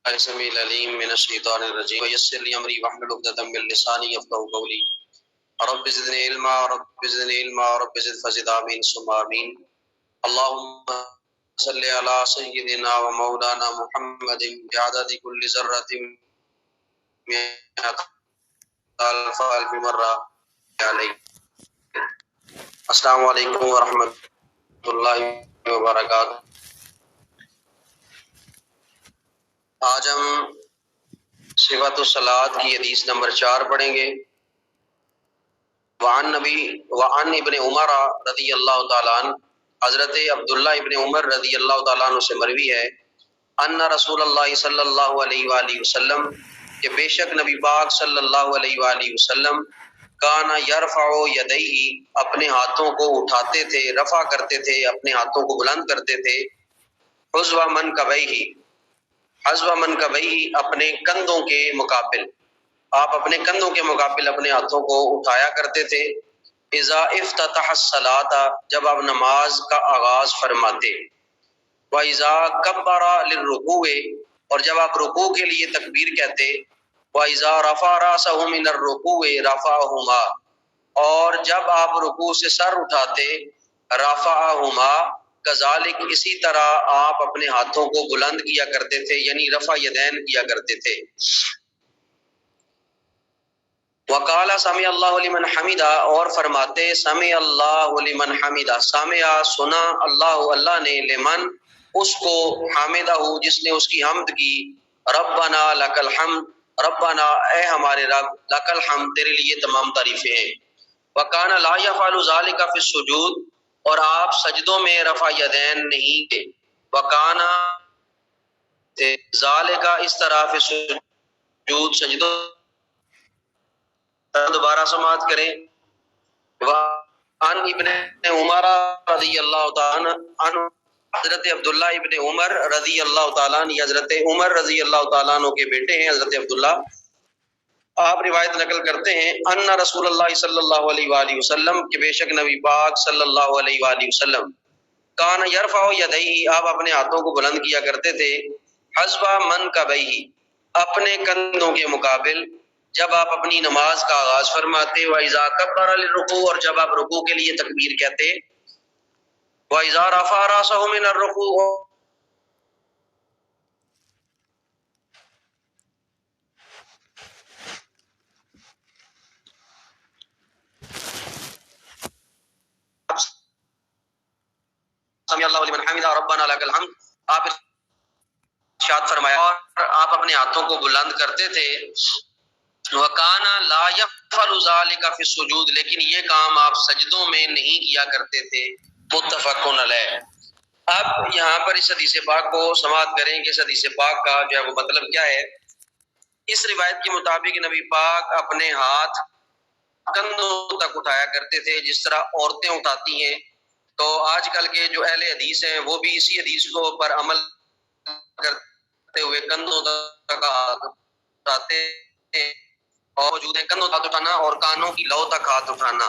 السميع العليم من الشيطان الرجيم ويسر لي امري واحلل عقدة من لساني يفقهوا قولي رب زدني علما رب زدني علما رب زد فزد آمين ثم آمين. اللهم صل على سيدنا ومولانا محمد بعدد كل ذرة مئة ألف ألف مرة عليه. السلام علیکم ورحمۃ اللہ وبرکاتہ. آج ہم صفت الصلاۃ کی حدیث نمبر 4 پڑھیں گے. وعن ابن عمر رضی اللہ تعالیٰ عنہ، حضرت عبداللہ ابن عمر رضی اللہ تعالیٰ عنہ سے مروی ہے، ان رسول اللہ صلی اللہ علیہ وآلہ وسلم، کہ بے شک نبی پاک صلی اللہ علیہ وآلہ وسلم، کانا یرفع یدیہ، اپنے ہاتھوں کو اٹھاتے تھے، رفع کرتے تھے، اپنے ہاتھوں کو بلند کرتے تھے، حذو منکبیہ، حذو منکبیہ، اپنے کندھوں کے مقابل، آپ اپنے کندھوں کے مقابل اپنے ہاتھوں کو اٹھایا کرتے تھے. اذا افتتح الصلاۃ، جب آپ نماز کا آغاز فرماتے. وَإِذَا كَبَّرَ لِلرُّكُوعِ، اور جب آپ رکوع کے لیے تکبیر کہتے. وَإِذَا رَفَعَ رَأْسَهُ مِنَ الرُّكُوعِ رَفَعَهُمَا، اور جب آپ رکوع سے سر اٹھاتے. رَفَعَهُمَا کذالک، اسی طرح آپ اپنے ہاتھوں کو بلند کیا کرتے تھے، یعنی رفع یدین کیا کرتے تھے. وَقَالَ سَمِعَ اللَّهُ لِمَنْ حَمِدَ، اور فرماتے سَمِعَ اللَّهُ لِمَنْ حَمِدَ، سَمِعَ سنا، اللہ اللہ نے، لمن اس کو، حامدہ جس نے اس کی حمد کی. ربنا لک الحمد، ربنا اے ہمارے رب، لک الحمد تیرے لیے تمام تعریفیں ہیں. وَكَانَ لَا يَفْعَلُ ذَلِكَ فِي السُّجُودِ، اور آپ سجدوں میں رفع یدین نہیں تھے. وَكَانَ ذَلِكَ، اس طرح فی السجود، سجدوں. دوبارہ سماعت کریں. وعن ابن عمر رضی اللہ تعالیٰ عنہ، حضرت عبداللہ ابن عمر رضی اللہ تعالیٰ عنہ، حضرت عمر رضی اللہ تعالیٰ عنہ کے بیٹے ہیں حضرت عبداللہ. آپ روایت نقل کرتے ہیں، ان رسول اللہ صلی اللہ علیہ وآلہ وسلم، کہ بے شک نبی پاک صلی اللہ علیہ وآلہ وسلم، کان یرفع یدیہ، آپ اپنے ہاتھوں کو بلند کیا کرتے تھے. حذو منکبیہ، اپنے کندھوں کے مقابل، جب آپ اپنی نماز کا آغاز فرماتے. وَإِذَا كَبَّرَ لِلرُّكُوعِ، اور جب آپ رکوع کے لیے تکبیر کہتے. وَإِذَا رَفَعَ رَأْسَهُ مِنَ الرُّكُوعِ، سَمِعَ اللَّهُ لِمَنْ حَمِدَ رَبَّنَا لَكَ الْحَمْدُ، آپ ارشاد فرمایا، اور آپ اپنے ہاتھوں کو بلند کرتے تھے. وَكَانَ لَا يَفْعَلُ ذَلِكَ فِي السُّجُودِ، لیکن یہ کام آپ سجدوں میں نہیں کیا کرتے تھے. متفق علیہ. اب یہاں پر اس حدیث پاک کو سماعت کریں کہ اس حدیث پاک کا جو ہے وہ مطلب کیا ہے. اس روایت کے مطابق نبی پاک اپنے ہاتھ کندھوں تک اٹھایا کرتے تھے، جس طرح عورتیں اٹھاتی ہیں. تو آج کل کے جو اہل حدیث ہیں وہ بھی اسی حدیث کو پر عمل کرتے ہوئے کندھوں تک ہاتھ اٹھاتے ہیں. اور موجود ہے کندھوں تک اٹھانا اور کانوں کی لو تک ہاتھ اٹھانا.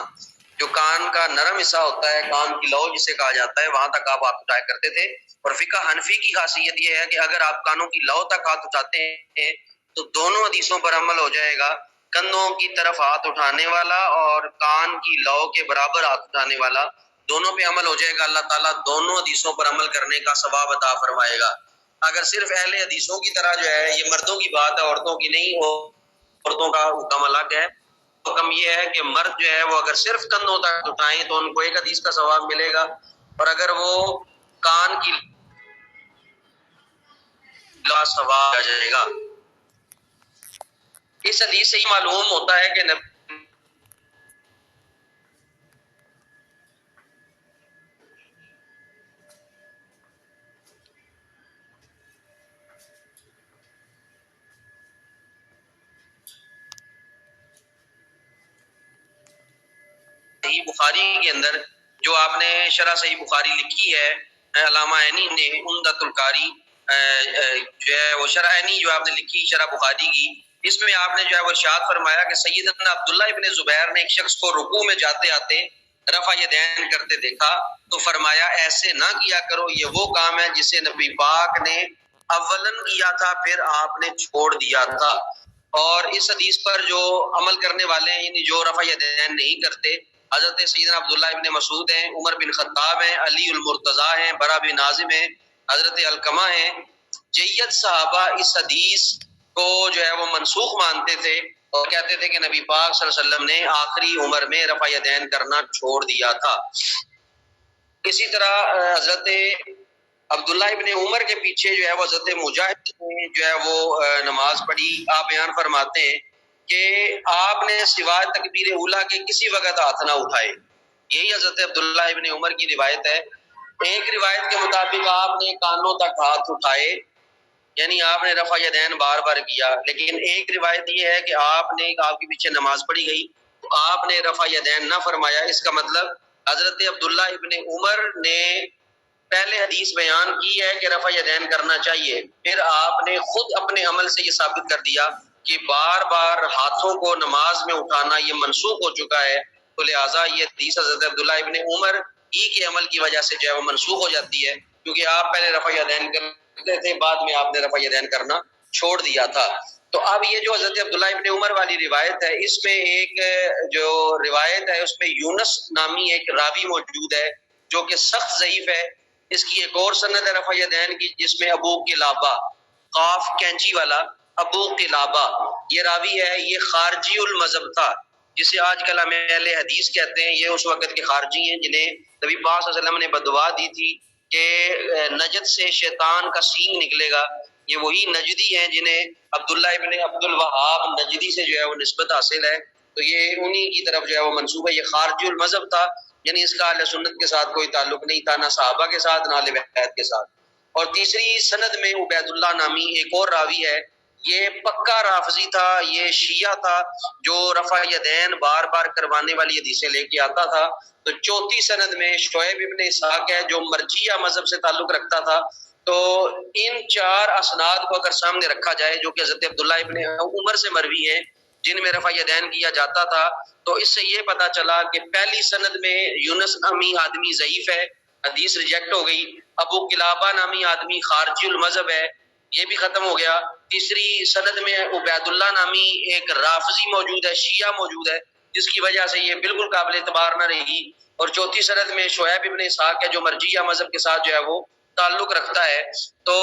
جو کان کا نرم حصہ ہوتا ہے، کان کی لو جسے کہا جاتا ہے، وہاں تک آپ ہاتھ اٹھایا کرتے تھے. اور فقہ حنفی کی خاصیت یہ ہے کہ اگر آپ کانوں کی لو تک ہاتھ اٹھاتے ہیں تو دونوں حدیثوں پر عمل ہو جائے گا. کندھوں کی طرف ہاتھ اٹھانے والا اور کان کی لو کے برابر ہاتھ اٹھانے والا، دونوں پہ عمل ہو جائے گا. اللہ تعالیٰ دونوں حدیثوں پر عمل کرنے کا ثواب عطا فرمائے گا. اگر صرف اہل حدیثوں کی طرح جو ہے، یہ مردوں کی بات ہے، عورتوں کی نہیں ہو، عورتوں کا حکم الگ ہے. حکم یہ ہے کہ مرد جو ہے وہ اگر صرف کندھوں تک اٹھائیں تو ان کو ایک حدیث کا ثواب ملے گا، اور اگر وہ کان کی لا ثواب آ جائے گا. اس حدیث سے یہ معلوم ہوتا ہے کہ صحیح بخاری کے اندر جو آپ نے شرح صحیح بخاری لکھی ہے علامہ عینی نے، عمدۃ القاری جو ہے وہ شرح عینی جو آپ نے لکھی شرح بخاری کی، اس میں آپ نے جو ہے وہ ارشاد فرمایا کہ سیدنا عبداللہ ابن زبیر نے ایک شخص کو رکوع میں جاتے آتے رفع یدین کرتے دیکھا تو فرمایا ایسے نہ کیا کرو، یہ وہ کام ہے جسے نبی پاک نے اولن کیا تھا پھر آپ نے چھوڑ دیا تھا. اور اس حدیث پر جو عمل کرنے والے ہیں یعنی جو رفع یدین نہیں کرتے حضرت سیدنا عبداللہ ابن مسعود ہیں, عمر بن خطاب ہیں, علی المرتضیٰ ہیں, برا بن عازم ہیں, حضرت علقمہ ہیں. جید صحابہ اس حدیث کو جو ہے وہ منسوخ مانتے تھے اور کہتے تھے کہ نبی پاک صلی اللہ علیہ وسلم نے آخری عمر میں رفع یدین کرنا چھوڑ دیا تھا. اسی طرح حضرت عبداللہ ابن عمر کے پیچھے جو ہے وہ حضرت مجاہد نے جو ہے وہ نماز پڑھی. آپ بیان فرماتے ہیں کہ آپ نے سوائے تکبیر اولیٰ کے کسی وقت ہاتھ نہ اٹھائے. یہی حضرت عبداللہ ابن عمر کی روایت ہے. ایک روایت کے مطابق آپ نے کانوں تک ہاتھ اٹھائے یعنی آپ نے رفع یدین بار بار کیا, لیکن ایک روایت یہ ہے کہ آپ کے پیچھے نماز پڑھی گئی تو آپ نے رفع یدین نہ فرمایا. اس کا مطلب حضرت عبداللہ ابن عمر نے پہلے حدیث بیان کی ہے کہ رفع یدین کرنا چاہیے, پھر آپ نے خود اپنے عمل سے یہ ثابت کر دیا کہ بار بار ہاتھوں کو نماز میں اٹھانا یہ منسوخ ہو چکا ہے, تو لہٰذا یہ حدیث حضرت عبداللہ ابن عمر ہی کے عمل کی وجہ سے جو ہے وہ منسوخ ہو جاتی ہے, کیونکہ آپ پہلے رفع یدین کرتے تھے, بعد میں آپ نے رفع یدین کرنا چھوڑ دیا تھا. تو اب یہ جو حضرت عبداللہ ابن عمر والی روایت ہے, اس میں ایک جو روایت ہے اس میں یونس نامی ایک راوی موجود ہے جو کہ سخت ضعیف ہے. اس کی ایک اور سند ہے رفع یدین کی جس میں ابو قلابہ, قاف کینچی والا, ابو قلابہ یہ راوی ہے. یہ خارجی المذہب تھا جسے آج کل ہم اہل حدیث کہتے ہیں. یہ اس وقت کے خارجی ہیں جنہیں نبی پاک صلی اللہ علیہ وسلم نے بددعا دی تھی کہ نجد سے شیطان کا سینگ نکلے گا. یہ وہی نجدی ہیں جنہیں عبداللہ ابن عبد الوہاب نجدی سے جو ہے وہ نسبت حاصل ہے, تو یہ انہی کی طرف جو ہے وہ منسوب ہے. یہ خارجی المذہب تھا یعنی اس کا اہل سنت کے ساتھ کوئی تعلق نہیں تھا, نہ صحابہ کے ساتھ نہ اہل بیت کے ساتھ. اور تیسری سند میں عبید اللہ نامی ایک اور راوی ہے, یہ پکا رافضی تھا, یہ شیعہ تھا جو رفع یدین بار بار کروانے والی حدیثیں لے کے آتا تھا. تو چوتھی سند میں شعیب ابن اسحاق ہے جو مرجیہ مذہب سے تعلق رکھتا تھا. تو ان چار اسناد کو اگر سامنے رکھا جائے جو کہ حضرت عبداللہ ابن عمر سے مروی ہیں جن میں رفع یدین کیا جاتا تھا, تو اس سے یہ پتا چلا کہ پہلی سند میں یونس نامی آدمی ضعیف ہے, حدیث ریجیکٹ ہو گئی. ابو قلابہ نامی آدمی خارجی المذہب ہے, یہ بھی ختم ہو گیا. تیسری سند میں عبید اللہ نامی ایک رافضی موجود ہے, شیعہ موجود ہے, جس کی وجہ سے یہ بالکل قابل اعتبار نہ رہی. اور چوتھی سند میں شعیب ابن اسحاق ہے جو مرجیہ مذہب کے ساتھ جو ہے وہ تعلق رکھتا ہے. تو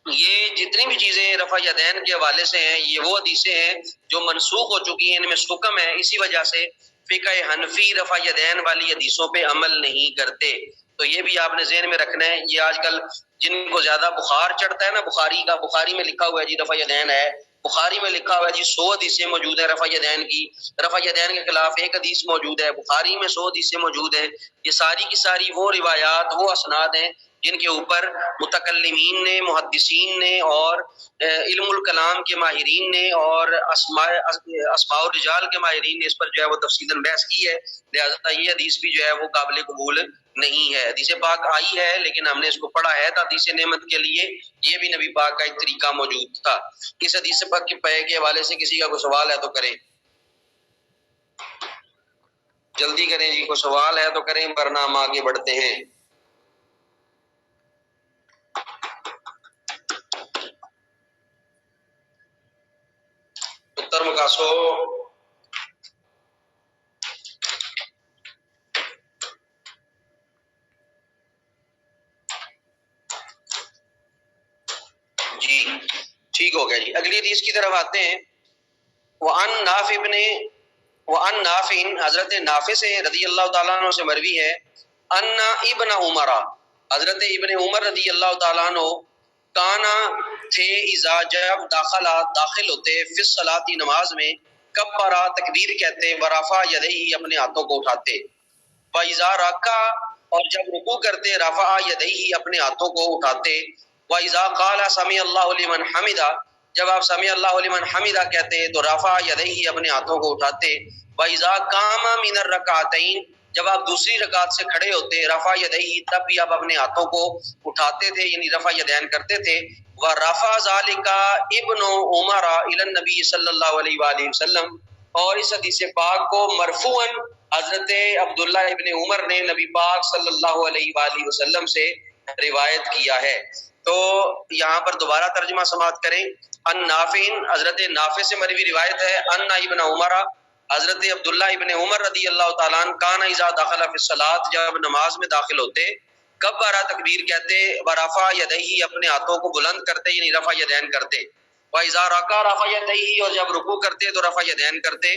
یہ جتنی بھی چیزیں رفع یدین کے حوالے سے ہیں یہ وہ حدیثیں ہیں جو منسوخ ہو چکی ہیں, ان میں حکم ہے. اسی وجہ سے فقہ حنفی رفع یدین والی حدیثوں پہ عمل نہیں کرتے. تو یہ بھی آپ نے ذہن میں رکھنا ہے. یہ آج کل جن کو زیادہ بخار چڑھتا ہے نا بخاری میں لکھا ہوا ہے جی رفع یدین ہے, بخاری میں لکھا ہوا ہے جی 100 حدیثیں موجود ہیں رفع یدین کی, رفع یدین کے خلاف ایک حدیث موجود ہے, بخاری میں 100 حدیثیں موجود ہیں. یہ ساری کی ساری وہ روایات وہ اسناد ہیں جن کے اوپر متکلمین نے, محدثین نے اور علم الکلام کے ماہرین نے اور اسماء الرجال کے ماہرین نے اس پر جو ہے وہ تفصیلاً بحث کی ہے. لہذا یہ حدیث بھی جو ہے وہ قابل قبول نہیں ہے. حدیث پاک آئی ہے لیکن ہم نے اس کو پڑھا ہے تحدیث نعمت کے لیے, یہ بھی نبی پاک کا ایک طریقہ موجود تھا. اس حدیث پاک کے حوالے سے کسی کا کوئی سوال ہے تو کریں, جلدی کریں جی, کوئی سوال ہے تو کریں ورنہ ہم آگے بڑھتے ہیں. اتر مکاسو جی ٹھیک ہو گیا جی. اگلی حدیث کی طرف آتے ہیں. وعن نافع حضرت نافع سے رضی اللہ تعالیٰ عنہ سے مروی ہے, ان ابن عمر حضرت ابن عمر رضی اللہ تعالیٰ عنہ کانا تھے اذا جب داخل ہوتے فی الصلاۃ نماز میں, کبرا تکبیر کہتے, ورفع یدیہ اپنے ہاتھوں کو اٹھاتے, واذا رکع اور جب رکوع کرتے رفع یدیہ اپنے ہاتھوں کو اٹھاتے, واذا قال سمع اللہ لمن حمدہ جب آپ سمع اللہ لمن حمدہ کہتے تو رفع یدیہ اپنے ہاتھوں کو اٹھاتے, واذا قام من الرکعتین جب آپ دوسری رکعت سے کھڑے ہوتے رفع یدیہ تب بھی آپ اپنے ہاتھوں کو اٹھاتے تھے یعنی رفع یدین کرتے تھے. ورفع ذلک ابن عمر الی النبی صلی اللہ علیہ وآلہ وسلم اور اس حدیث پاک کو مرفوعا حضرت عبداللہ ابن عمر نے نبی پاک صلی اللہ علیہ وآلہ وسلم سے روایت کیا ہے. تو یہاں پر دوبارہ ترجمہ سماعت کریں. ان نافع، حضرت نافع سے مروی روایت ہے. ان ابن عمر، حضرت عبداللہ ابن عمر رضی اللہ تعالیٰ عنہ، کان اذا دخل فی الصلاۃ، جب نماز میں داخل ہوتے، کبرا تکبیر کہتے، ورفع یدیہ اپنے ہاتھوں کو بلند کرتے، یعنی رفع یدین کرتے، واذا رکع رفع یدیہ اور جب رکوع کرتے تو رفع یدین کرتے،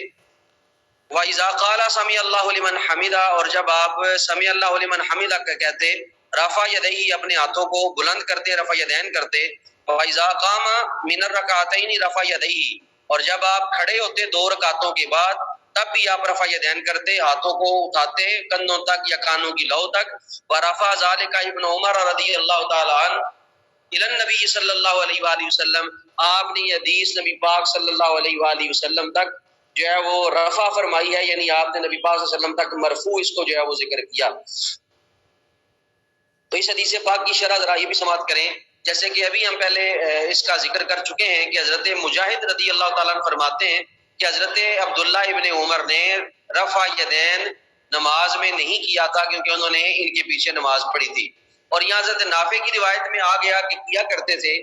واذا قال سمع اللہ لمن حمدہ اور جب آپ سمع اللہ لمن حمدہ کہتے رفع یدیہ اپنے ہاتھوں کو بلند کرتے، رفع یدین کرتے، واذا قام من الرکعتین رفع یدیہ اور جب آپ کھڑے ہوتے دو رکعتوں کے بعد تب بھی آپ رفع یدین کرتے، ہاتھوں کو اٹھاتے کندھوں تک یا کانوں کی لو تک. ورفع ذلك ابن عمر رضی اللہ تعالی عنہ الی النبی صلی اللہ علیہ وآلہ وسلم، آپ نے یہ حدیث نبی پاک صلی اللہ علیہ وآلہ وسلم تک جو ہے وہ رفع فرمائی ہے، یعنی آپ نے نبی پاک صلی اللہ علیہ وسلم تک مرفوع اس کو جو ہے وہ ذکر کیا. تو اس حدیث پاک کی شرح ذرا یہ بھی سماعت کریں. جیسے کہ ابھی ہم پہلے اس کا ذکر کر چکے ہیں کہ حضرت مجاہد رضی اللہ تعالیٰ عنہ فرماتے ہیں کہ حضرت عبداللہ ابن عمر نے رفع یدین نماز میں نہیں کیا تھا کیونکہ انہوں نے ان کے پیچھے نماز پڑھی تھی. اور یہاں حضرت نافع کی روایت میں آ گیا کہ کیا کرتے تھے.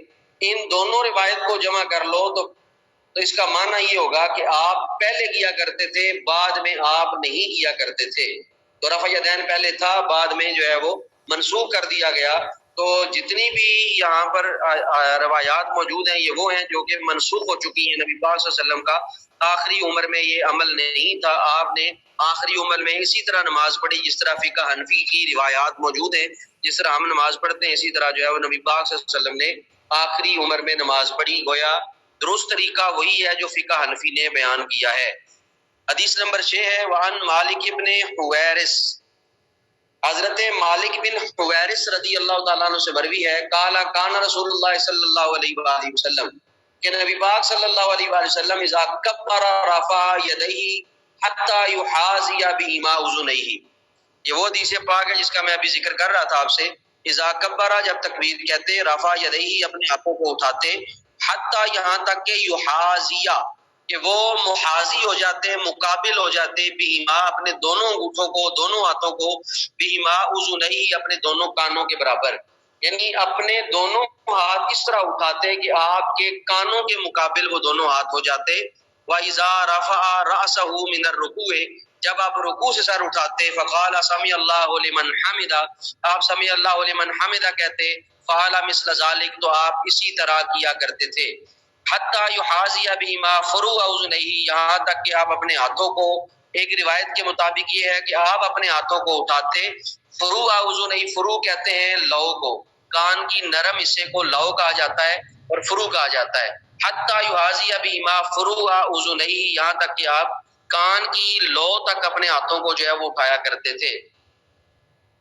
ان دونوں روایت کو جمع کر لو تو اس کا معنی یہ ہوگا کہ آپ پہلے کیا کرتے تھے، بعد میں آپ نہیں کیا کرتے تھے. تو رفع یدین پہلے تھا، بعد میں جو ہے وہ منسوخ کر دیا گیا. تو جتنی بھی یہاں پر روایات موجود ہیں یہ وہ ہیں جو کہ منسوخ ہو چکی ہیں. نبی پاک صلی اللہ علیہ وسلم کا آخری عمر میں یہ عمل نہیں تھا، آپ نے آخری عمر میں اسی طرح نماز پڑھی جس طرح فقہ حنفی کی روایات موجود ہیں، جس طرح ہم نماز پڑھتے ہیں اسی طرح جو ہے وہ نبی پاک صلی اللہ علیہ وسلم نے آخری عمر میں نماز پڑھی. گویا درست طریقہ وہی ہے جو فقہ حنفی نے بیان کیا ہے. حدیث نمبر 6 ہے وعن مالک ابن حویرث، حضرت مالک بن حویرث رضی اللہ تعالیٰ عنہ سے مروی ہے، قال کان رسول اللہ صلی اللہ علیہ وآلہ وسلم، کہ نبی پاک صلی اللہ علیہ وآلہ وسلم اذا کبر رفع یدیہ حتی یحاذی بہما اذنیہ. یہ وہ حدیث پاک ہے جس کا میں ابھی ذکر کر رہا تھا آپ سے. اذا کبر جب تکبیر کہتے، رفع یدیہ اپنے ہاتھوں کو اٹھاتے، حتی یہاں تک کہ یحاذیہ کہ وہ محاذی ہو جاتے، مقابل ہو جاتے، بہما اپنے دونوں انگوٹھوں کو، دونوں ہاتھوں کو، بہما اذنیہ اپنے دونوں کانوں کے برابر، یعنی اپنے دونوں ہاتھ اس طرح اٹھاتے کہ آپ کے کانوں کے مقابل وہ دونوں ہاتھ ہو جاتے. وَإِذَا رَفَعَ رَأْسَهُ مِنَ الرُّكُوعِ جب آپ رکوع سے سر اٹھاتے، فَقَالَ سَمِعَ اللَّهُ لِمَنْ حَمِدَ آپ سَمِعَ اللَّهُ لِمَنْ حَمِدَ کہتے، فَعَلَ مِثْلَ ذَلِكَ تو آپ اسی طرح کیا کرتے تھے. حتی یحاذی بہما فروع اذنیہ یہاں تک کہ آپ اپنے ہاتھوں کو، ایک روایت کے مطابق یہ ہے کہ آپ اپنے ہاتھوں کو اٹھاتے، فروع اذنیہ، فروع کہتے ہیں لو کو، کان کی نرم حصے کو لو کہا جاتا ہے اور فروع کہا جاتا ہے. حتی یحاذی بہما فروع اذنیہ یہاں تک کہ آپ کان کی لو تک اپنے ہاتھوں کو جو ہے وہ اٹھایا کرتے تھے.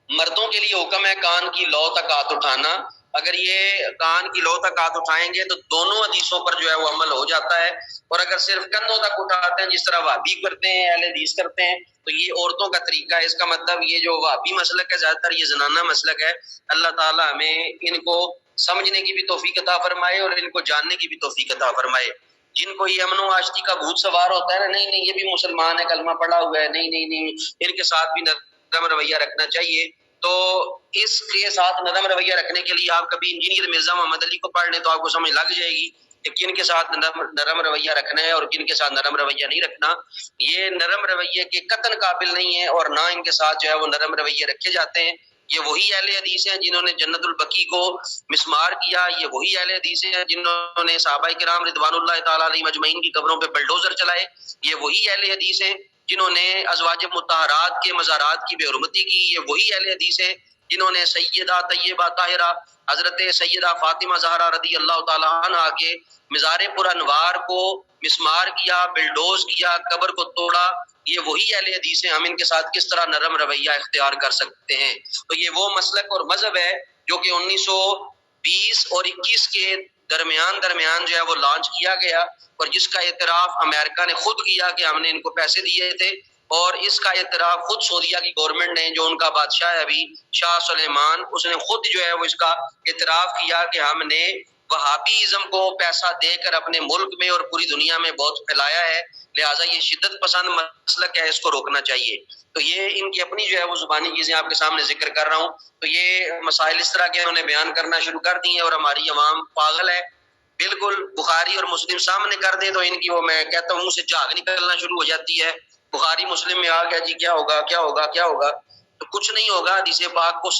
مردوں کے لیے حکم ہے کان کی لو تک ہاتھ اٹھانا. اگر یہ کان کی لو تک ہاتھ اٹھائیں گے تو دونوں حدیثوں پر جو ہے وہ عمل ہو جاتا ہے. اور اگر صرف کندھوں تک اٹھاتے ہیں جس طرح وہابی کرتے ہیں، اہل حدیث کرتے ہیں، تو یہ عورتوں کا طریقہ ہے. اس کا مطلب یہ جو وہابی مسلک ہے زیادہ تر یہ زنانہ مسلک ہے. اللہ تعالیٰ ہمیں ان کو سمجھنے کی بھی توفیق عطا فرمائے اور ان کو جاننے کی بھی توفیق عطا فرمائے. جن کو یہ امن و آشتی کا بھوت سوار ہوتا ہے نا، نہیں نہیں یہ بھی مسلمان ہے، کلمہ پڑھا ہوا ہے، نہیں نہیں نہیں ان کے ساتھ بھی نرم رویہ رکھنا چاہیے. تو اس کے ساتھ نرم رویہ رکھنے کے لیے آپ کبھی انجینئر مرزا محمد علی کو پڑھ لیں تو آپ کو سمجھ لگ جائے گی کہ کن کے ساتھ نرم رویہ رکھنا ہے اور کن کے ساتھ نرم رویہ نہیں رکھنا. یہ نرم رویے کے قطن قابل نہیں ہے اور نہ ان کے ساتھ جو ہے وہ نرم رویے رکھے جاتے ہیں. یہ وہی اہل حدیث ہیں جنہوں نے جنت البقیع کو مسمار کیا. یہ وہی اہل حدیث ہیں جنہوں نے صحابہ کرام رضوان اللہ تعالیٰ علیہ مجمعین کی قبروں پہ بلڈوزر چلائے. یہ وہی اہل حدیث ہیں جنہوں نے ازواج مطہرات کے مزارات کی بے حرمتی کی. یہ وہی اہل حدیث ہیں جنہوں نے سیدہ طیبہ طاہرہ حضرت سیدہ فاطمہ زہرا رضی اللہ تعالیٰ عنہا کے مزار پر انوار کو مسمار کیا، بلڈوز کیا، قبر کو توڑا. یہ وہی اہل حدیث ہیں. ہم ان کے ساتھ کس طرح نرم رویہ اختیار کر سکتے ہیں؟ تو یہ وہ مسلک اور مذہب ہے جو کہ 1920 اور 21 کے درمیان جو ہے وہ لانچ کیا گیا اور جس کا اعتراف امریکہ نے خود کیا کہ ہم نے ان کو پیسے دیے تھے، اور اس کا اعتراف خود سعودیہ کی گورنمنٹ نے، جو ان کا بادشاہ ہے ابھی شاہ سلیمان، اس نے خود جو ہے وہ اس کا اعتراف کیا کہ ہم نے وہابی ازم کو پیسہ دے کر اپنے ملک میں اور پوری دنیا میں بہت پھیلایا ہے، لہٰذا یہ شدت پسند مسلک ہے، اس کو روکنا چاہیے. تو یہ ان کی اپنی جو ہے وہ زبانی چیزیں آپ کے سامنے ذکر کر رہا ہوں. تو یہ مسائل اس طرح کے انہوں نے بیان کرنا شروع کر دی ہیں اور ہماری عوام پاگل ہے. بالکل بخاری اور مسلم سامنے کر دیں تو ان کی وہ میں کہتا ہوں منہ سے جھاگ نکلنا شروع ہو جاتی ہے. بخاری مسلم میں آ گیا جی کیا ہوگا کیا ہوگا کیا ہوگا. تو کچھ نہیں ہوگا. حدیث پاک کو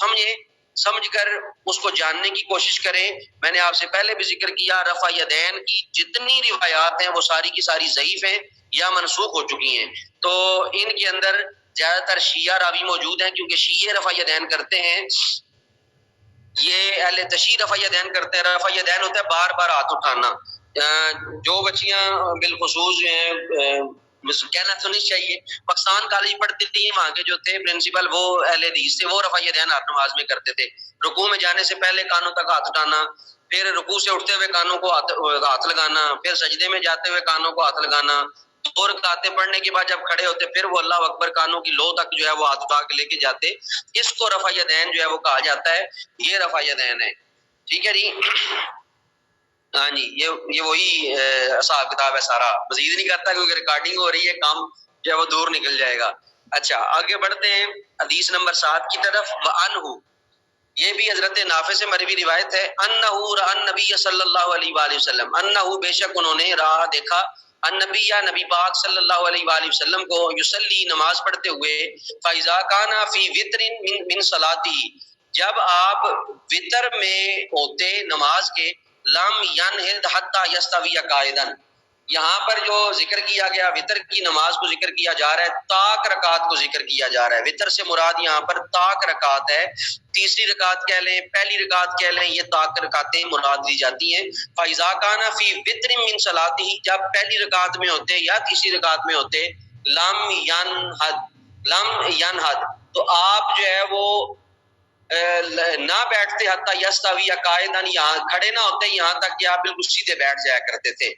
سمجھ کر اس کو جاننے کی کوشش کریں. میں نے آپ سے پہلے بھی ذکر کیا رفع یدین کی جتنی روایات ہیں وہ ساری کی ساری ضعیف ہیں یا منسوخ ہو چکی ہیں. تو ان کے اندر زیادہ تر شیعہ راوی موجود ہیں کیونکہ شیعہ رفع یدین کرتے ہیں. یہ اہل تشیع رفع یدین کرتے ہیں. رفع یدین ہوتا ہے بار بار ہاتھ اٹھانا. جو بچیاں بالخصوص جو ہیں کہنا تو نہیں چاہیے پاکستان کالج پڑھتی تھی وہاں کے جو تھے پرنسپل وہ اہل حدیث تھے وہ رفع یدین ہر نماز میں کرتے تھے. رکوع میں جانے سے پہلے کانوں تک ہاتھ اٹھانا, پھر رکوع سے اٹھتے ہوئے کانوں کو ہاتھ لگانا, پھر سجدے میں جاتے ہوئے کانوں کو ہاتھ لگانا. 2 رکعتیں پڑھنے کے بعد جب کھڑے ہوتے پھر وہ اللہ اکبر کانوں کی لو تک جو ہے وہ ہاتھ اٹھا کے لے کے جاتے. اس کو رفع یدین جو ہے وہ کہا جاتا ہے. یہ رفع یدین ہے. ٹھیک ہے جی. ہاں جی یہ وہی حساب کتاب ہے سارا. مزید نہیں کرتا کیونکہ ریکارڈنگ ہو رہی ہے, کام جو ہے وہ دور نکل جائے گا. اچھا آگے بڑھتے ہیں حدیث نمبر 7 کی طرف. وعنہ, یہ بھی حضرت نافع سے مروی روایت ہے. انہ رأى النبی صلی اللہ علیہ وآلہ وسلم, انہ بے شک انہوں نے رہا دیکھا, النبی یا نبی پاک صلی اللہ علیہ وآلہ وسلم کو یصلی نماز پڑھتے ہوئے, فاذا کان فی وتر من صلاته, جب آپ وتر میں ہوتے نماز کے, لم ینہد حتی یستوی قائدا, یہاں پر جو ذکر کیا گیا وتر کی نماز کو ذکر کیا جا رہا ہے, طاق رکعت کو ذکر کیا جا رہا ہے. وتر سے مراد یہاں پر طاق رکعت ہے. تیسری رکعت کہہ لیں, پہلی رکعت کہہ لیں, یہ طاق رکعتیں مراد لی جاتی ہیں. فاذا کان فی وتر من صلاته, جب پہلی رکعت میں ہوتے یا تیسری رکعت میں ہوتے, لم ینہد, تو آپ جو ہے وہ نہ بیٹھتے حتی یستوی قائدا, یہاں کھڑے نہ ہوتے یہاں تک کہ آپ بالکل سیدھے بیٹھ جایا کرتے تھے,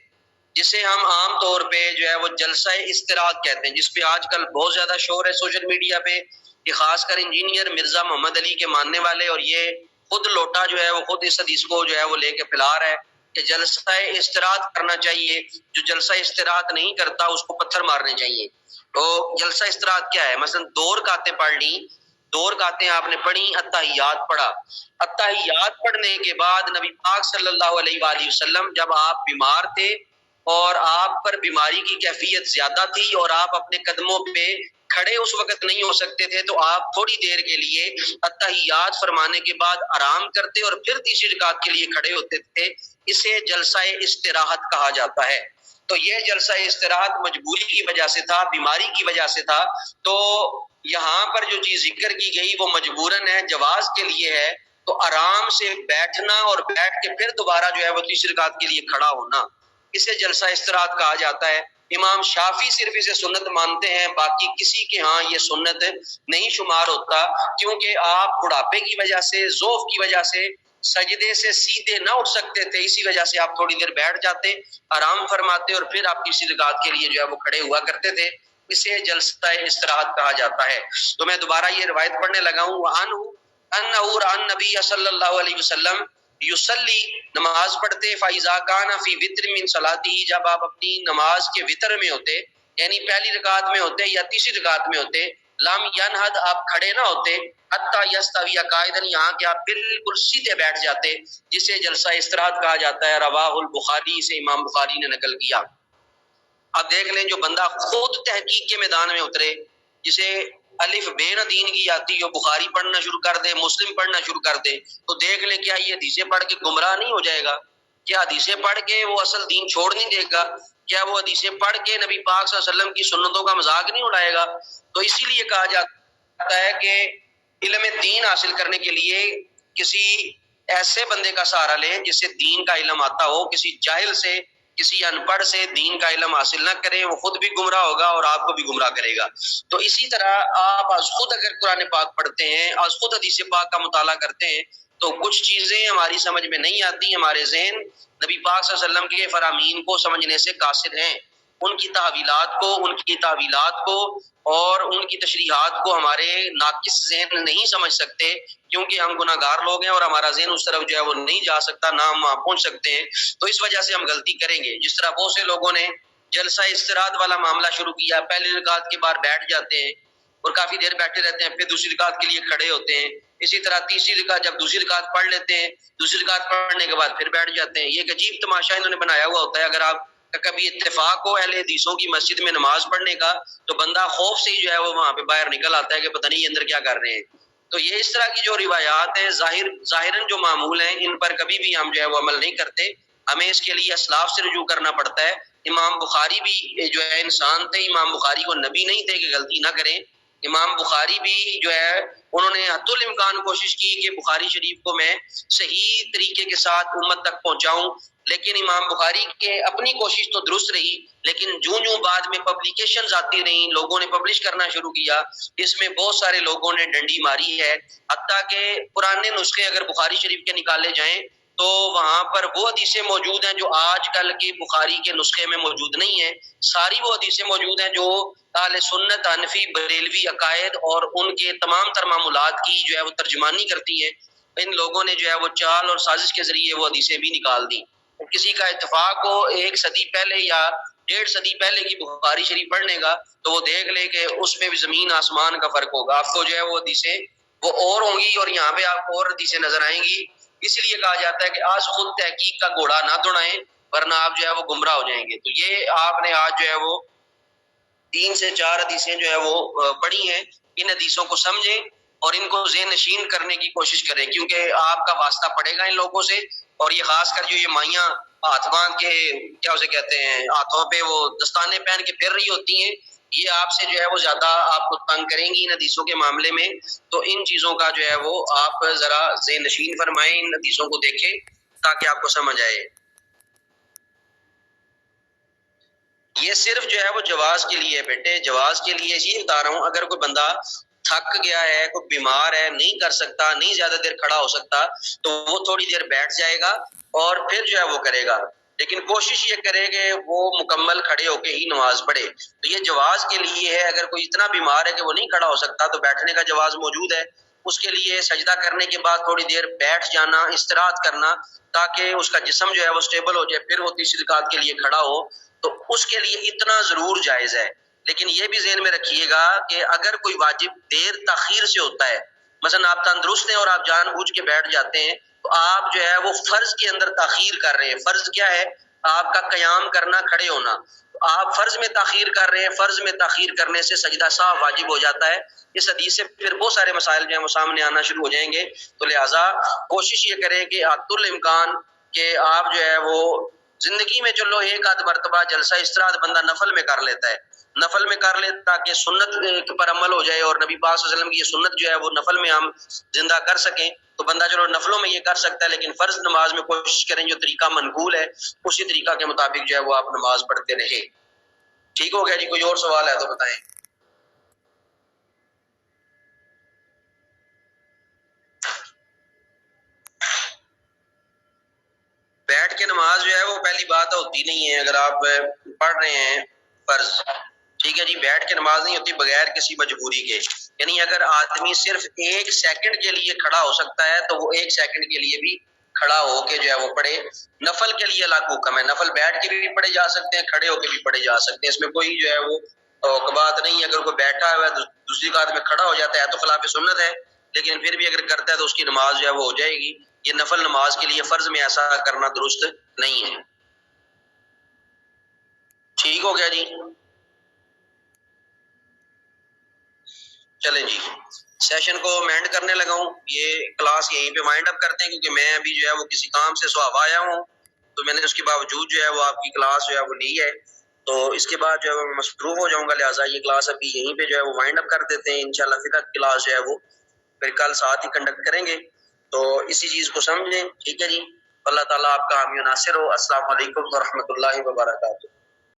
جسے ہم عام طور پہ جو ہے وہ جلسہ استراحت کہتے ہیں, جس پہ آج کل بہت زیادہ شور ہے سوشل میڈیا پہ. یہ خاص کر انجینئر مرزا محمد علی کے ماننے والے, اور یہ خود لوٹا جو ہے وہ خود اس حدیث کو جو ہے وہ لے کے پھیلا رہا ہے کہ جلسہ استراحت کرنا چاہیے. جو جلسہ استراحت نہیں کرتا اس کو پتھر مارنے چاہیے. تو جلسہ استراحت کیا ہے؟ مثلا 2 رکعتیں پڑھ لی, 2 رکعتیں آپ نے پڑھی, اتحیات پڑھا. اتحیات پڑھنے کے بعد نبی پاک صلی اللہ علیہ وآلہ وسلم جب آپ بیمار تھے اور آپ پر بیماری کی کیفیت زیادہ تھی اور آپ اپنے قدموں پہ کھڑے اس وقت نہیں ہو سکتے تھے, تو آپ تھوڑی دیر کے لیے اتحیات فرمانے کے بعد آرام کرتے اور پھر تیسری رکعت کے لیے کھڑے ہوتے تھے. اسے جلسہ استراحت کہا جاتا ہے. تو یہ جلسہ استراحت مجبوری کی وجہ سے تھا, بیماری کی وجہ سے تھا. تو یہاں پر جو چیز ذکر کی گئی وہ مجبوراً ہے, جواز کے لیے ہے. تو آرام سے بیٹھنا اور بیٹھ کے پھر دوبارہ جو ہے وہ تیسری رکعت کے لیے کھڑا ہونا, اسے جلسہ استراحت کہا جاتا ہے. امام شافعی صرف اسے سنت مانتے ہیں, باقی کسی کے ہاں یہ سنت نہیں شمار ہوتا, کیونکہ آپ بڑھاپے کی وجہ سے, ضعف کی وجہ سے سجدے سے سیدھے نہ اٹھ سکتے تھے, اسی وجہ سے آپ تھوڑی دیر بیٹھ جاتے, آرام فرماتے اور پھر آپ تیسری رکعت کے لیے جو ہے وہ کھڑے ہوا کرتے تھے. اسے جلسہ استراحت کہا جاتا ہے. تو میں دوبارہ یہ روایت پڑھنے لگا ہوں. انہ رأى النبی صلی اللہ علیہ وسلم یصلی, نماز پڑھتے, فاذا کان فی وتر من صلاته, جب آپ اپنی نماز کے وتر میں ہوتے یعنی پہلی رکعت میں ہوتے یا تیسری رکعت میں ہوتے, لم ینہد, آپ کھڑے نہ ہوتے, حتی یستوی قائدا, یہاں کہ آپ بالکل سیدھے بیٹھ جاتے, جسے جلسہ استراحت کہا جاتا ہے. رواہ البخاری, سے امام بخاری نے نقل کیا. اب دیکھ لیں جو بندہ خود تحقیق کے میدان میں اترے, جسے الف بے نہ دین کی آتی ہو, بخاری پڑھنا شروع کر دے, مسلم پڑھنا شروع کر دے, تو دیکھ لیں کیا یہ حدیثیں پڑھ کے گمراہ نہیں ہو جائے گا؟ کیا حدیثیں پڑھ کے وہ اصل دین چھوڑ نہیں دے گا؟ کیا وہ حدیثیں پڑھ کے نبی پاک صلی اللہ علیہ وسلم کی سنتوں کا مذاق نہیں اڑائے گا؟ تو اسی لیے کہا جاتا ہے کہ علم دین حاصل کرنے کے لیے کسی ایسے بندے کا سہارا لیں جس سے دین کا علم آتا ہو. کسی جاہل سے, کسی ان پڑھ سے دین کا علم حاصل نہ کریں, وہ خود بھی گمراہ ہوگا اور آپ کو بھی گمراہ کرے گا. تو اسی طرح آپ از خود اگر قرآن پاک پڑھتے ہیں, از خود حدیث پاک کا مطالعہ کرتے ہیں, تو کچھ چیزیں ہماری سمجھ میں نہیں آتی. ہمارے ذہن نبی پاک صلی اللہ علیہ وسلم کے فرامین کو سمجھنے سے قاصر ہیں, ان کی تحویلات کو, ان کی تعویلات کو اور ان کی تشریحات کو ہمارے ناقص ذہن نہیں سمجھ سکتے, کیونکہ ہم گناہ گار لوگ ہیں اور ہمارا ذہن اس طرف جو ہے وہ نہیں جا سکتا, نہ ہم وہاں پہنچ سکتے ہیں. تو اس وجہ سے ہم غلطی کریں گے. جس طرح بہت سے لوگوں نے جلسہ استراحت والا معاملہ شروع کیا, پہلی رکعت کے بعد بیٹھ جاتے ہیں, اور کافی دیر بیٹھے رہتے ہیں، پھر دوسری رکعت کے لیے کھڑے ہوتے ہیں، اسی طرح تیسری رکعت جب دوسری رکعت پڑھ لیتے ہیں، دوسری رکعت پڑھنے کے بعد پھر بیٹھ جاتے ہیں۔ یہ ایک عجیب تماشا انہوں نے بنایا ہوا ہوتا ہے۔ اگر آپ کا کبھی اتفاق ہو اہل حدیثوں کی مسجد میں نماز پڑھنے کا تو بندہ خوف سے ہی جو ہے وہ وہاں پہ باہر نکل آتا ہے کہ پتہ نہیں اندر کیا کر رہے ہیں۔ تو یہ اس طرح کی جو روایات ہیں ظاہراً جو معمول ہیں ان پر کبھی بھی ہم جو ہے وہ عمل نہیں کرتے، ہمیں اس کے لیے اسلاف سے رجوع کرنا پڑتا ہے۔ امام بخاری بھی جو ہے انسان تھے، امام بخاری کو نبی نہیں تھے کہ غلطی نہ کریں۔ امام بخاری بھی جو ہے انہوں نے حد الامکان کوشش کی کہ بخاری شریف کو میں صحیح طریقے کے ساتھ امت تک پہنچاؤں، لیکن امام بخاری کے اپنی کوشش تو درست رہی، لیکن جوں بعد میں پبلیکیشنز آتی رہیں، لوگوں نے پبلش کرنا شروع کیا، اس میں بہت سارے لوگوں نے ڈنڈی ماری ہے، حتیٰ کہ پرانے نسخے اگر بخاری شریف کے نکالے جائیں تو وہاں پر وہ حدیثیں موجود ہیں جو آج کل کے بخاری کے نسخے میں موجود نہیں ہیں۔ ساری وہ حدیثیں موجود ہیں جو اہل سنت، حنفی، بریلوی عقائد اور ان کے تمام تر معمولات کی جو ہے وہ ترجمانی کرتی ہیں۔ ان لوگوں نے جو ہے وہ چال اور سازش کے ذریعے وہ حدیثیں بھی نکال دی۔ کسی کا اتفاق ہو 1 صدی پہلے یا 1.5 صدی پہلے کی بخاری شریف پڑھنے کا تو وہ دیکھ لے کہ اس میں بھی زمین آسمان کا فرق ہوگا۔ آپ کو جو ہے وہ حدیثیں وہ اور ہوں گی اور یہاں پہ آپ کو اور حدیثیں نظر آئیں گی۔ اس لیے کہا جاتا ہے کہ آج خود تحقیق کا گھوڑا نہ دوڑائیں ورنہ آپ جو ہے وہ گمراہ ہو جائیں گے۔ تو یہ آپ نے آج جو ہے وہ 3 سے 4 حدیثیں جو ہے وہ پڑھی ہیں، ان حدیثوں کو سمجھیں اور ان کو ذہن نشین کرنے کی کوشش کریں، کیونکہ آپ کا واسطہ پڑے گا ان لوگوں سے، اور یہ خاص کر جو یہ مائیاں ہاتھ باندھ کے کیا اسے کہتے ہیں ہاتھوں پہ وہ دستانے پہن کے پھر رہی ہوتی ہیں، یہ آپ سے جو ہے وہ زیادہ آپ کو تنگ کریں گی ان حدیثوں کے معاملے میں۔ تو ان چیزوں کا جو ہے وہ آپ ذرا ذہن نشین فرمائیں، ان حدیثوں کو دیکھیں تاکہ آپ کو سمجھ آئے۔ یہ صرف جو ہے وہ جواز کے لیے بیٹے، جواز کے لیے ہی بتا رہا ہوں۔ اگر کوئی بندہ تھک گیا ہے، کوئی بیمار ہے، نہیں کر سکتا، نہیں زیادہ دیر کھڑا ہو سکتا تو وہ تھوڑی دیر بیٹھ جائے گا اور پھر جو ہے وہ کرے گا، لیکن کوشش یہ کرے کہ وہ مکمل کھڑے ہو کے ہی نماز پڑھے۔ تو یہ جواز کے لیے ہے۔ اگر کوئی اتنا بیمار ہے کہ وہ نہیں کھڑا ہو سکتا تو بیٹھنے کا جواز موجود ہے، اس کے لیے سجدہ کرنے کے بعد تھوڑی دیر بیٹھ جانا، استراحت کرنا تاکہ اس کا جسم جو ہے وہ سٹیبل ہو جائے، پھر وہ تیسری رکعت کے لیے کھڑا ہو، تو اس کے لیے اتنا ضرور جائز ہے۔ لیکن یہ بھی ذہن میں رکھیے گا کہ اگر کوئی واجب دیر تاخیر سے ہوتا ہے، مثلا آپ تندرست ہیں اور آپ جان بوجھ کے بیٹھ جاتے ہیں تو آپ جو ہے وہ فرض کے اندر تاخیر کر رہے ہیں۔ فرض کیا ہے؟ آپ کا قیام کرنا، کھڑے ہونا۔ آپ فرض میں تاخیر کر رہے ہیں، فرض میں تاخیر کرنے سے سجدہ سہو واجب ہو جاتا ہے۔ اس حدیث سے پھر بہت سارے مسائل جو ہیں وہ سامنے آنا شروع ہو جائیں گے، تو لہٰذا کوشش یہ کریں کہ حد الامکان کہ آپ جو ہے وہ زندگی میں چلو 1 آدھ مرتبہ جلسہ استراحت بندہ نفل میں کر لیتا ہے، نفل میں کر لے تاکہ سنت پر عمل ہو جائے، اور نبی پاک صلی اللہ علیہ وسلم کی یہ سنت جو ہے وہ نفل میں ہم زندہ کر سکیں، تو بندہ چلو نفلوں میں یہ کر سکتا ہے، لیکن فرض نماز میں کوشش کریں جو طریقہ منقول ہے اسی طریقہ کے مطابق جو ہے وہ آپ نماز پڑھتے رہیں۔ ٹھیک ہو گیا جی؟ کوئی اور سوال ہے تو بتائیں۔ بیٹھ کے نماز جو ہے وہ پہلی بات ہوتی نہیں ہے۔ اگر آپ پڑھ رہے ہیں فرض، ٹھیک ہے جی، بیٹھ کے نماز نہیں ہوتی بغیر کسی مجبوری کے، یعنی اگر آدمی صرف 1 سیکنڈ کے لیے کھڑا ہو سکتا ہے تو وہ 1 سیکنڈ کے لیے بھی کھڑا ہو کے جو ہے وہ پڑھے۔ نفل کے لیے الگ حکم ہے، نفل بیٹھ کے بھی پڑھے جا سکتے ہیں، کھڑے ہو کے بھی پڑھے جا سکتے ہیں، اس میں کوئی جو ہے وہ بات نہیں ہے۔ اگر کوئی بیٹھا ہوا ہے دوسری رکعت میں کھڑا ہو جاتا ہے تو خلاف سنت ہے، لیکن پھر بھی اگر کرتا ہے تو اس کی نماز جو ہے وہ ہو جائے گی۔ یہ نفل نماز کے لیے فرض میں ایسا کرنا درست نہیں ہے۔ ٹھیک ہو گیا جی؟ چلیں جی، سیشن کو میں اینڈ کرنے لگا ہوں، یہ کلاس یہیں پہ وائنڈ اپ کرتے ہیں، کیونکہ میں ابھی جو ہے وہ کسی کام سے سوابا آیا ہوں، تو میں نے اس کے باوجود جو ہے وہ آپ کی کلاس جو ہے وہ لی ہے، تو اس کے بعد جو ہے وہ مصروف ہو جاؤں گا، لہٰذا یہ کلاس ابھی یہیں پہ جو ہے وہ وائنڈ اپ کر دیتے ہیں۔ انشاءاللہ فقہ کی کلاس جو ہے وہ پھر کل ساتھ ہی کنڈکٹ کریں گے، تو اسی چیز کو سمجھیں، ٹھیک ہے جی؟ اللہ تعالیٰ آپ کا حامی و ناصر ہو۔ السلام علیکم ورحمۃ اللہ وبرکاتہ۔